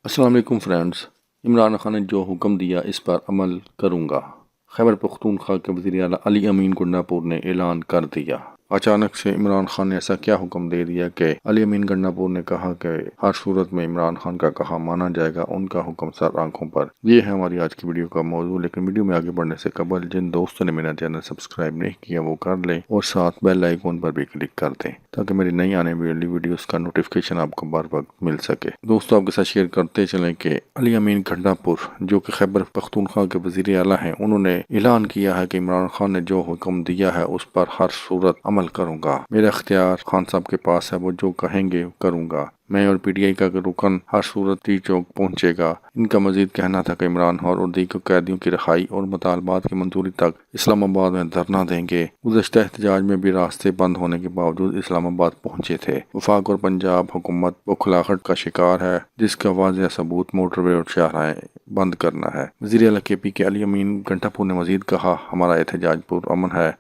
السلام علیکم فرینڈز، عمران خان نے جو حکم دیا اس پر عمل کروں گا۔ خیبر پختونخوا کے وزیر اعلیٰ علی امین گنڈاپور نے اعلان کر دیا۔ اچانک سے عمران خان نے ایسا کیا حکم دے دیا کہ علی امین گنڈاپور نے کہا کہ ہر صورت میں عمران خان کا کہا مانا جائے گا، ان کا حکم سر آنکھوں پر۔ یہ ہے ہماری آج کی ویڈیو کا موضوع، لیکن ویڈیو میں آگے بڑھنے سے قبل جن دوستوں نے میرا چینل سبسکرائب نہیں کیا وہ کر لیں اور ساتھ بیل آئیکن پر بھی کلک کر دیں تاکہ میری نئی آنے والی ویڈیوز کا نوٹیفیکیشن آپ کو بر وقت مل سکے۔ دوستوں، آپ کے ساتھ شیئر کرتے چلیں کہ علی امین گنڈاپور جو کہ خیبر پختونخوا کے وزیر اعلیٰ ہیں، انہوں نے اعلان کیا ہے کہ عمران خان نے جو حکم دیا ہے اس پر ہر صورت عمل کروں گا۔ میرا اختیار خان صاحب کے پاس ہے، وہ جو کہیں گے کروں گا۔ میں اور پی ٹی آئی کا رکن ہر صورت ٹی چوک پہنچے گا۔ ان کا مزید کہنا تھا کہ عمران خان اور دیگر قیدیوں کی رہائی اور مطالبات کی منظوری تک اسلام آباد میں دھرنا دیں گے۔ گزشتہ احتجاج میں بھی راستے بند ہونے کے باوجود اسلام آباد پہنچے تھے۔ وفاق اور پنجاب حکومت بخلاہٹ کا شکار ہے، جس کا واضح ثبوت موٹر وے اور شاہراہیں بند کرنا ہے۔ وزیر اعلیٰ کے پی کے علی امین گنڈاپور نے مزید کہا، ہمارا احتجاج پرامن ہے